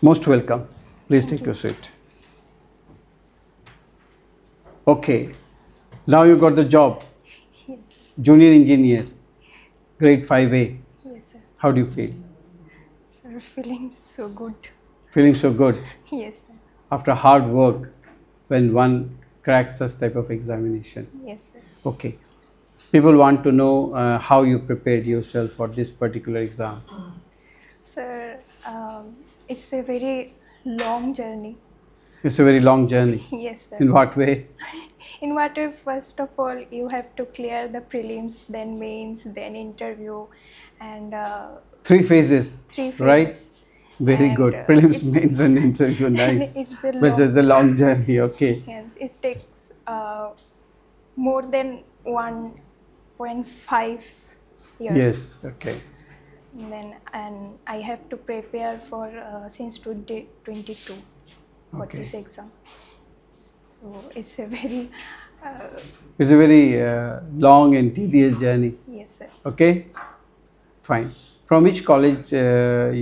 Most welcome. Please take your seat. Okay, now you got the job. Yes. Junior engineer, grade 5A. Yes, sir. How do you feel? Sir, feeling so good. Feeling so good Yes, sir. after hard work when one cracks such type of examination. Yes, sir. Okay. People want to know how you prepared yourself for this particular exam. Sir, it's a very long journey. It's a very long journey. Yes, sir. In what way? In what way? First of all, you have to clear the prelims, then mains, then interview, and 3 phases. 3 phases. Right? Very And, good. Prelims, it's- mains, and interview. Nice. It's a But it's a long journey. Okay. Yes, it takes more than 1.5 years. Yes. Okay. And I have to prepare for since 2022 for Okay. this exam. So it's a very It's a very long and tedious journey. yes, sir. Okay. Fine. From which college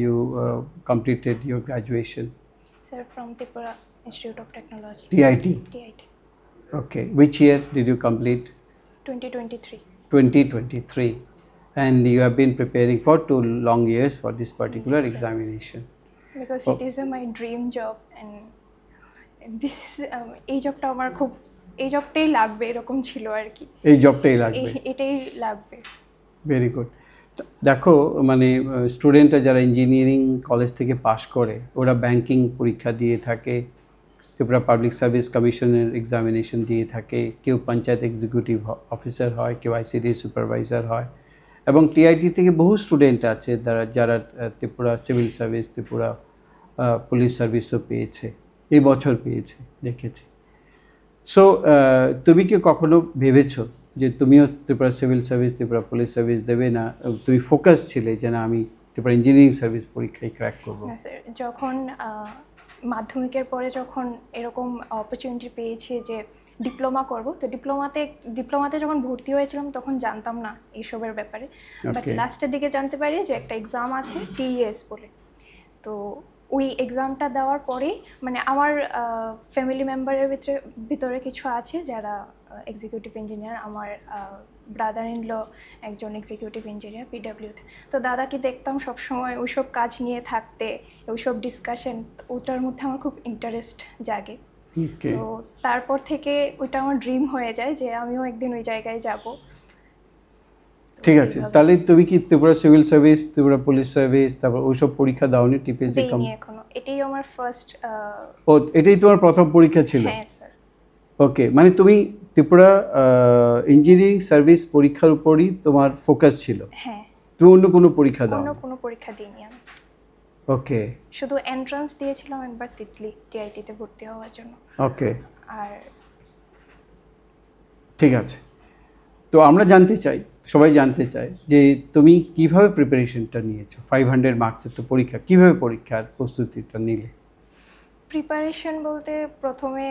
you completed your graduation? Sir, from Tripura Institute of Technology. TIT. TIT. Okay. Which year did you complete? 2023. 2023. And you have been preparing for 2 long years for this particular Yes, sir. examination. Because Oh. it is my dream job and this এই জবটা আমার খুব এই জবটাই লাগবে এরকম ছিল আর কি এই জবটাই লাগবে। এটাই লাগবে। Very good. দেখো মানে স্টুডেন্টরা যারা ইঞ্জিনিয়ারিং কলেজ থেকে পাশ করে ওরা ব্যাংকিং পরীক্ষা দিয়ে থাকে, ত্রিপুরা পাবলিক সার্ভিস কমিশনের এক্সামিনেশন দিয়ে থাকে, কেউ পঞ্চায়েত এক্সিকিউটিভ অফিসার হয়, কেউ আইসিডি সুপারভাইজার হয়, এবং টিআইটি থেকে বহু স্টুডেন্ট আছে যারা Tripura civil service, Tripura police সার্ভিসও পেয়েছে, এই বছর পেয়েছে, দেখেছি। সো তুমি কি কখনো ভেবেছো যে তুমিও Tripura civil service, Tripura police service দেবে, না তুমি ফোকাস ছিলে যে না আমি ত্রিপুরা ইঞ্জিনিয়ারিং সার্ভিস পরীক্ষায় ক্র্যাক করবো? না স্যার, যখন মাধ্যমিকের পরে যখন এরকম অপরচুনিটি পেয়েছি যে ডিপ্লোমা করব, তো ডিপ্লোমাতে যখন ভর্তি হয়েছিলাম তখন জানতাম না এইসবের ব্যাপারে, বাট লাস্টের দিকে জানতে পারি যে একটা এক্সাম আছে টিইএস বলে। তো ওই এক্সামটা দেওয়ার পরেই মানে আমার ফ্যামিলি মেম্বারের ভিতরে কিছু আছে যারা এক্সিকিউটিভ ইঞ্জিনিয়ার। আমার ব্রাদার ইন ল একজন এক্সিকিউটিভ ইঞ্জিনিয়ার পিডাব্লিউতে। তো দাদাকে দেখতাম সবসময় ওইসব কাজ নিয়ে থাকতে, ওইসব ডিসকাশন, ওটার মধ্যে আমার খুব ইন্টারেস্ট জাগে। তো তারপর থেকে ওইটা আমার ড্রিম হয়ে যায় যে আমিও একদিন ওই জায়গায় যাব। ঠিক আছে, তাহলে তুমি কি Tripura civil service, Tripura police service, তারপর ওইসব পরীক্ষা দাওনি? টিপিএসসি এখনো এটাই আমার ফার্স্ট। ও, এটাই তোমার প্রথম পরীক্ষা ছিল? হ্যাঁ স্যার। ওকে, মানে তুমি ত্রিপুরা ইঞ্জিনিয়ারিং সার্ভিস পরীক্ষার উপরই তোমার ফোকাস ছিল? হ্যাঁ। তুমি অন্য কোনো পরীক্ষা দাও? অন্য কোনো পরীক্ষা দিইনি আমি। ওকে। শুধু এন্ট্রান্স দিয়েছিলাম একবার তিতলি টিআইটিতে ভর্তি হওয়ার জন্য। ওকে। আর ঠিক আছে, তো আমরা জানতে চাই, সবাই জানতে চায় যে তুমি কিভাবে প্রিপারেশনটা নিয়েছো? 500 মার্কসের তো পরীক্ষা, কিভাবে পরীক্ষার প্রস্তুতিটা নিলে? প্রিপারেশন বলতে প্রথমে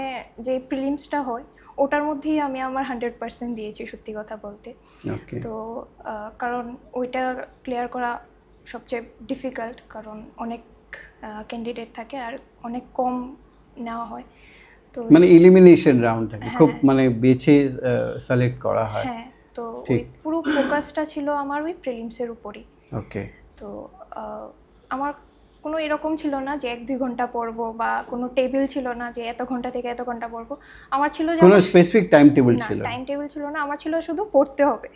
যে প্রিলিমসটা হয় ওটার মধ্যেই আমি আমার 100% দিয়েছি, সত্যি কথা বলতে। ওকে। তো কারণ ওইটা ক্লিয়ার করা সবচেয়ে ডিফিকাল্ট, কারণ অনেক ক্যান্ডিডেট থাকে আর অনেক কম নেওয়া হয়। তো মানে এলিমিনেশন রাউন্ড থাকে, খুব মানে বেছে সিলেক্ট করা হয়। হ্যাঁ, তো ওই পুরো ফোকাসটা ছিল আমার ওই প্রিলিমসের উপরই। ওকে। তো আমার কোনো এরকম ছিল না যে 1-2 ঘন্টা পড়বো, বা কোনো টেবিল ছিল না যে এত ঘন্টা থেকে এত ঘন্টা পড়বো। আমার ছিল যে কোনো স্পেসিফিক টাইম টেবিল ছিল না? টাইম টেবিল ছিল না, আমার ছিল শুধু পড়তে হবে।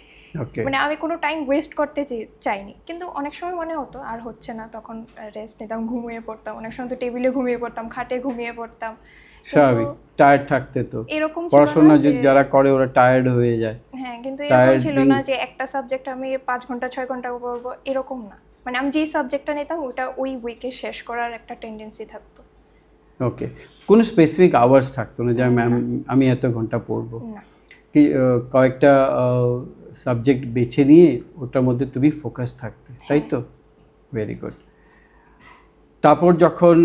ওকে। মানে আমি কোনো টাইম ওয়েস্ট করতে চাইনি, কিন্তু অনেক সময় মনে হতো আর হচ্ছে না, তখন রেস্ট নিতাম, ঘুমিয়ে পড়তাম। অনেক সময় তো টেবিলে ঘুমিয়ে পড়তাম, খাটে ঘুমিয়ে পড়তাম। স্বাভাবিক, টায়ার্ড থাকতে তো এরকম পড়াশোনা যারা করে ওরা টায়ার্ড হয়ে যায়। হ্যাঁ, কিন্তু এরকম ছিল না যে একটা সাবজেক্ট আমি 5 ঘন্টা 6 ঘন্টা পড়বো, এরকম না। মানে আমি যেই সাবজেক্টটা নিতাম ওটা ওই উইকে শেষ করার একটা টেন্ডেন্সি থাকতো। ওকে, কোনো স্পেসিফিক আওয়ার্স থাকতো না যে আমি এত ঘন্টা পড়বো? না, কি কয়েকটা সাবজেক্ট বেছে নিয়ে ওটার মধ্যে তুমি ফোকাস থাকতে, তাই তো? Very good. তারপর যখন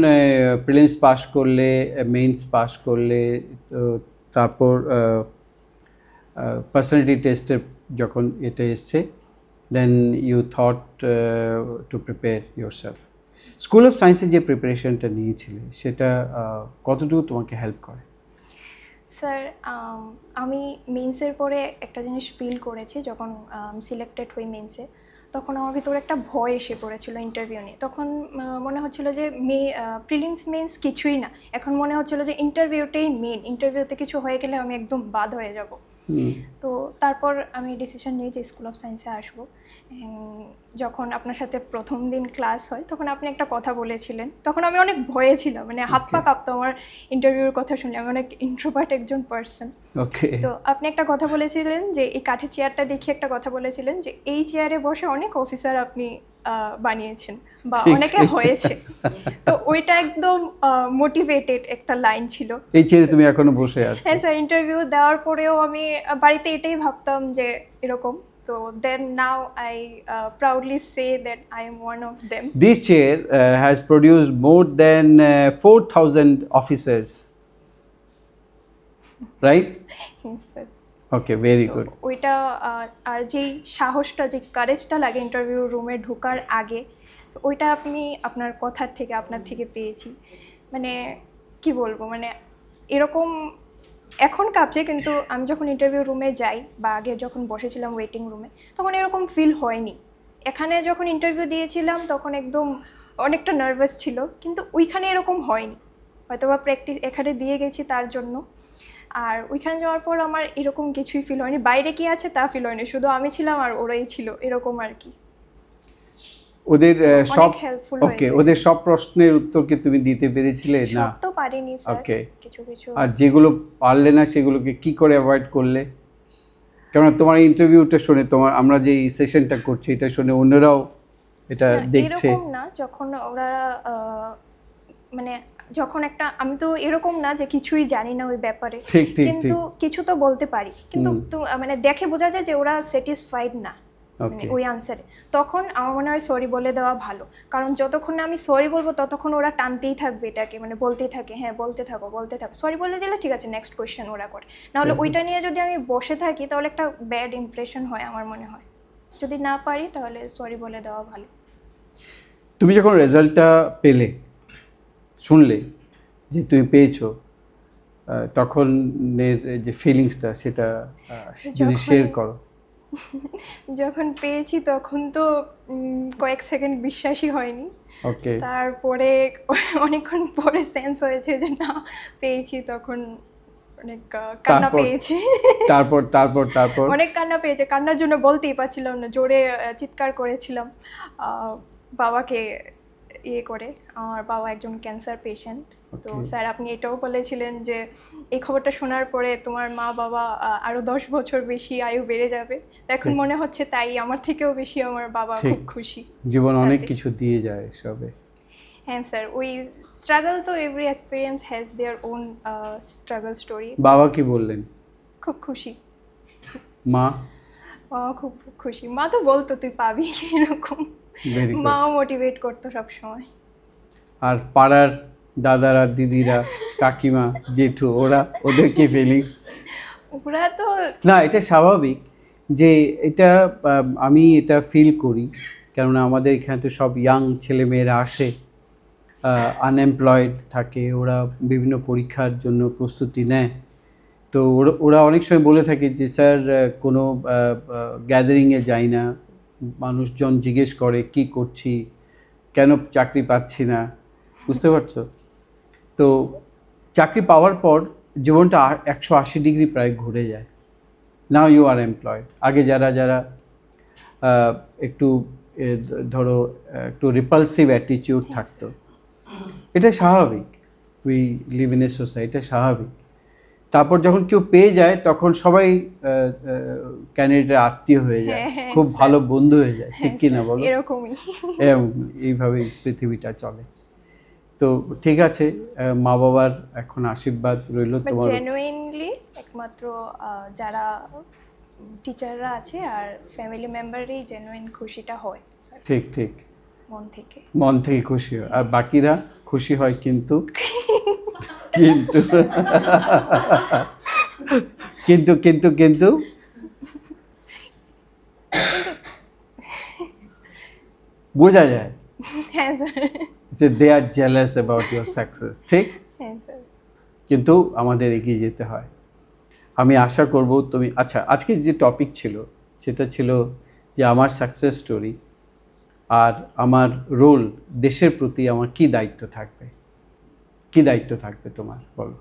প্রিলিমস পাস করলে, মেইনস পাস করলে, তারপর পার্সোনালিটি টেস্টের যখন এটা এসছে, then you thought to prepare yourself. School of সায়েন্সের যে প্রিপারেশনটা নিয়েছিলে সেটা কতটুকু তোমাকে হেল্প করে? স্যার আমি মেন্সের পরে একটা জিনিস ফিল করেছি, যখন সিলেক্টেড হই মেন্সে, তখন আমার ভিতরে একটা ভয় এসে পড়েছিল ইন্টারভিউ নিয়ে। তখন মনে হচ্ছিল যে প্রিলিমস মেন্স কিছুই না, এখন মনে হচ্ছিল যে ইন্টারভিউটাই মেন, ইন্টারভিউতে কিছু হয়ে গেলে আমি একদম বাদ হয়ে যাব। তো তারপর আমি ডিসিশন নিই যে স্কুল অফ সায়েন্সে আসবো। যখন আপনার সাথে প্রথম দিন ক্লাস হয় তখন আপনি একটা কথা বলেছিলেন, তখন আমি অনেক ভয়ে ছিলাম, মানে হাত পা কাঁপতো আমার ইন্টারভিউর কথা শুনে, আমি অনেক ইন্ট্রোভার্ট একজন পার্সন। তো আপনি একটা কথা বলেছিলেন যে এই কাঠের চেয়ারটা দেখে একটা কথা বলেছিলেন যে এই চেয়ারে বসে অনেক অফিসার আপনি বানিয়েছেন বা অনেকে হয়েছে। তো ওইটা একদম মোটিভেটেড একটা লাইন ছিল। এই চেয়ারে তুমি এখনো বসে আছো? হ্যাঁ স্যার, ইন্টারভিউ দেওয়ার পরেও আমি বাড়িতে এটাই ভাবতাম যে এরকম। So then now I proudly say that I am one of them. This chair has produced more than 4,000 officers, right? Yes sir. Okay, very good. ওইটা আর যেই সাহসটা, যে কারেজটা লাগে ইন্টারভিউ রুমে ঢোকার আগে, সো ওইটা আপনি আপনার কথার থেকে, আপনার থেকে পেয়েছি। মানে কি বলবো, মানে এরকম এখন কাঁপছে, কিন্তু আমি যখন ইন্টারভিউ রুমে যাই বা আগে যখন বসেছিলাম ওয়েটিং রুমে তখন এরকম ফিল হয়নি। এখানে যখন ইন্টারভিউ দিয়েছিলাম তখন একদম অনেকটা নার্ভাস ছিল, কিন্তু ওইখানে এরকম হয়নি, হয়তো বা প্র্যাকটিস এখানে দিয়ে গেছি তার জন্য। আর ওইখানে যাওয়ার পর আমার এরকম কিছুই ফিল হয়নি, বাইরে কি আছে তা ফিল হয়নি, শুধু আমি ছিলাম আর ওরাই ছিল, এরকম আর কি। ওদের সব হেল্পফুল ওকে, ওদের সব প্রশ্নের উত্তর কি তুমি দিতে পেরেছিলে? না, সব তো পারিনি স্যার, কিছু কিছু। আর যেগুলো পারলে না সেগুলোকে কি করে অ্যাভয়েড করলে? কারণ তোমার ইন্টারভিউটা শুনে, আমরা যে সেশনটা করছি এটা শুনে অন্যরাও এটা দেখছে। এরকম না, যখন ওরা মানে যখন একটা, আমি তো এরকম না যে কিছুই জানি না ওই ব্যাপারে, কিন্তু কিছু তো বলতে পারি, কিন্তু মানে দেখে বোঝা যায় যে ওরা স্যাটিসফাইড না ওই আনসারে। তখন আমার মনে হয় সরি বলে দেওয়া ভালো, কারণ যতক্ষণ না আমি সরি বলবো ততক্ষণ ওরা টানতেই থাকবে এটাকে, মানে বলতেই থাকে, হ্যাঁ বলতে থাকো বলতে থাকো। সরি বলে দিলে ঠিক আছে, নেক্সট কোয়েশ্চেন ওরা করে, নাহলে ওইটা নিয়ে যদি আমি বসে থাকি তাহলে একটা ব্যাড ইমপ্রেশন হয় আমার মনে হয়। যদি না পারি তাহলে সরি বলে দেওয়া ভালো। তুমি যখন রেজাল্টটা পেলে, শুনলে যে তুমি পেয়েছো, তখনের যে ফিলিংসটা সেটা যদি শেয়ার করো। যখন পেয়েছি তখন তো কয়েক সেকেন্ড বিশ্বাসই হয়নি। ওকে। তারপরে অনেকক্ষণ পরে সেন্স হয়েছে যে না পেয়েছি, তখন অনেক কান্না পেয়েছি। তারপর অনেক কান্না পেয়েছে, কান্নার জন্য বলতেই পারছিলাম না, জোরে চিৎকার করেছিলাম বাবাকে ইয়ে করে। আমার বাবা একজন ক্যান্সার পেশেন্ট, তো স্যার আপনি এটাও বলেছিলেন যে এই খবরটা শোনার পরে তোমার মা বাবা আরো 10 বছর বেশি আয়ু বেড়ে যাবে। এখন মনে হচ্ছে তাই, আমার থেকেও বেশি আমার বাবা খুব খুশি। জীবন অনেক কিছু দিয়ে যায় সবে। হ্যাঁ স্যার, ওই স্ট্রাগল তো, every experience has their own struggle story. বাবা কি বললেন? খুব খুশি। মা? খুব খুশি। মা তো বলতো তুই পাবি এরকম, মাও মোটিভেট করতো সব সময়। আর পাড়ার দাদারা, দিদিরা, কাকিমা, জেঠু, ওদের কি ফিলিংস? ওরা তো না, এটা স্বাভাবিক যে এটা আমি এটা ফিল করি, কেননা আমাদের এখানে তো সব ইয়াং ছেলেমেয়েরা আসে, আনএমপ্লয়েড থাকে, ওরা বিভিন্ন পরীক্ষার জন্য প্রস্তুতি নেয়। তো ওরা অনেক সময় বলে থাকে যে স্যার কোনো গ্যাদারিংয়ে যাই না, মানুষজন জিজ্ঞেস করে কি করছি, কেন চাকরি পাচ্ছি না, বুঝতে পারছো? তো চাকরি পাওয়ার পর জীবনটা 180 ডিগ্রি প্রায় ঘুরে যায়। Now you are employed. আগে যারা একটু ধরো একটু রিপালসিভ অ্যাটিটিউড থাকতো, এটা স্বাভাবিক, we live in a society, এটা স্বাভাবিক। তারপর যখন কেউ পেয়ে যায় তখন সবাই ক্যান্ডিডেটের আত্মীয় হয়ে যায়, খুব ভালো বন্ধু হয়ে যায়, ঠিক কি না বলো? এরকমই, এইভাবেই পৃথিবীটা চলে। তো ঠিক আছে, মা বাবার এখন আশীর্বাদ রইল তোমার। জেনুইনলি একমাত্র যারা টিচাররা আছে আর ফ্যামিলি মেম্বারই জেনুইন খুশিটা হয়। ঠিক মন থেকে খুশি হয়, আর বাকিরা খুশি হয় কিন্তু কিন্তু বোঝা যায় হ্যাঁ স্যার। যে দে আর জেলাস অ্যাবাউট ইউর সাকসেস, ঠিক? হ্যাঁ স্যার। কিন্তু আমাদের এগিয়ে যেতে হয়। আমি আশা করব তুমি, আচ্ছা আজকে যে টপিক ছিল সেটা ছিল যে আমার সাকসেস স্টোরি আর আমার রোল, দেশের প্রতি আমার কি দায়িত্ব থাকবে, কি দায়িত্ব থাকবে তোমার, বলো।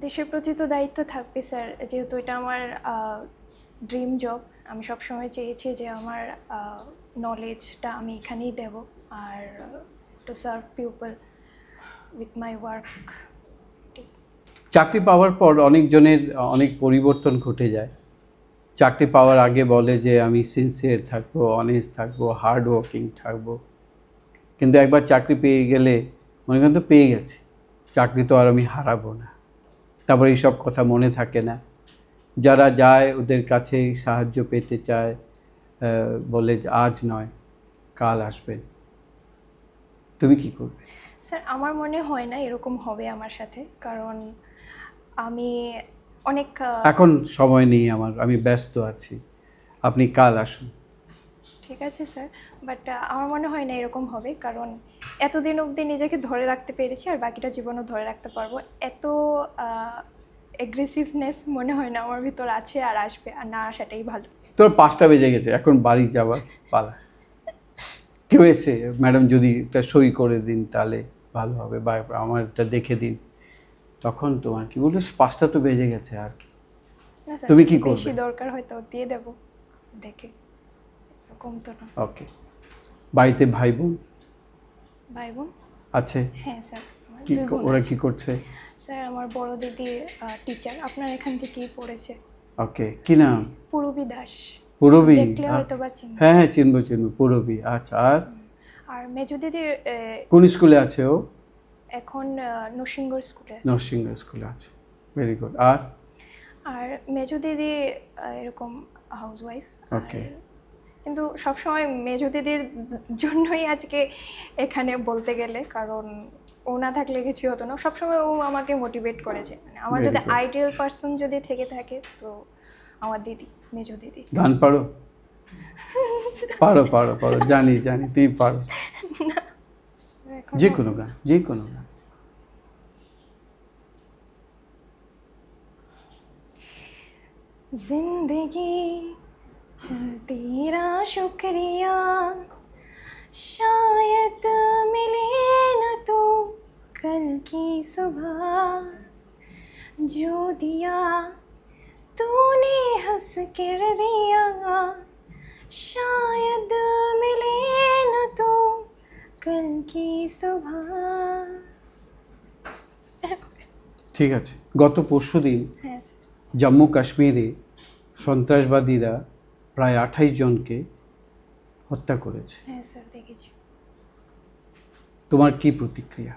দেশের প্রতি তো দায়িত্ব থাকবে স্যার, যেহেতু এটা আমার ড্রিম জব। আমি সবসময় চেয়েছি যে আমার নলেজটা আমি এখানেই দেব, আর to serve people with my work. চাকরি পাওয়ার পর অনেকজনের অনেক পরিবর্তন ঘটে যায়। চাকরি পাওয়ার আগে বলে যে আমি সিনসিয়ার থাকবো, অনেস্ট থাকবো, হার্ড ওয়ার্কিং থাকবো, কিন্তু একবার চাকরি পেয়ে গেলে মনে করেন তো পেয়ে গেছি, চাকরি তো আর আমি হারাবো না, তারপর এইসব কথা মনে থাকে না। যারা যায় ওদের কাছে সাহায্য পেতে চায়, বলে যে আজ নয় কাল আসবে। তুমি কি করবে? স্যার আমার মনে হয় না এরকম হবে আমার সাথে, কারণ আমি অনেক এখন সময় নেই আমার, আমি ব্যস্ত আছি, আপনি কাল আসুন। ঠিক আছে স্যার, বাট আমার মনে হয় না এরকম হবে, কারণ এতদিন অবধি নিজেকে ধরে রাখতে পেরেছি, আর বাকিটা জীবনও ধরে রাখতে পারবো। এত অ্যাগ্রেসিভনেস মনে হয় না আমার ভিতর আছে আর আসবে, আর না আসাটাই ভালো। তোর 5টা বেজে গেছে, এখন বাড়ি যাবার পালা। কেউ এসে, ম্যাডাম যদি একটা সই করে দিন তাহলে ভালো হবে, বা আমারটা দেখে দিন, তখন তোমার কি বলছো, 5টা তো বেজে গেছে আর কি। না স্যার, তুমি কি যদি করবে? বেশি দরকার হয় তো দিয়ে দেব দেখে, এরকম তো না। ওকে। বাড়িতে ভাই বোন ভাই বোন আছে? হ্যাঁ স্যার, আমার কি 2 বোন ওরা আছে। কি করছে? স্যার আমার বড় দিদি টিচার, আপনার এখান থেকেই পড়েছে, ওকে, কি নাম? পূরবী দাস। পূরবী? দেখলে হয়তো বা চিনবেন। হ্যাঁ হ্যাঁ, চিনবো চিনবো, পূরবী। আচ্ছা, আর আর মেজো দিদি কোন স্কুলে আছে ও? এখন নরসিংহ স্কুলে আছে। নরসিংহ স্কুলে আছে, ভেরি গুড। আর মেজো দিদি এরকম হাউসওয়াইফ। ওকে। কিন্তু সবসময় মেজো দিদির জন্যই আজকে এখানে বলতে গেলে, কারণ ও না থাকলে কিছু হতো না। সবসময় ও আমাকে মোটিভেট করেছে, মানে আমার Very যদি good. আইডিয়াল পার্সন যদি থেকে থাকে তো আমার দিদি, মেজো দিদি। গান পারো? পারো পারো পারো, জানি জানি তুই পারো, এখন যে কোনো গান, যে কোনো গান। जिंदगी चल तेरा शुक्रिया, शायद मिले न तू कल की सुबह, जो दिया तूने हंस कर दिया, शायद मिले न तू कल की सुबह। ঠিক আছে। গত পরশুদিন হ্যাঁ জম্মু কাশ্মীরে সন্ত্রাসবাদীরা প্রায় 28 জনকে হত্যা করেছে। হ্যাঁ স্যার, দেখেছি। তোমার কি প্রতিক্রিয়া?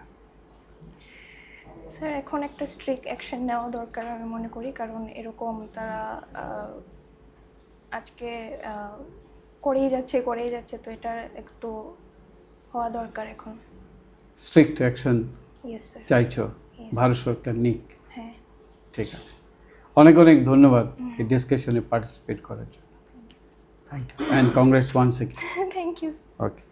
স্যার এখন একটা স্ট্রিক্ট অ্যাকশন নেওয়া দরকার আমি মনে করি, কারণ এরকম তারা আজকে করেই যাচ্ছে, তো এটা একটু হওয়া দরকার এখন। Strict action yes sir. চাইছো Yes. ভারত সরকার নিক? হ্যাঁ। ঠিক আছে, অনেক অনেক ধন্যবাদ এই ডিসকাশনে পার্টিসিপেট করার জন্য। Thank you and congrats once again. Thank you. Okay.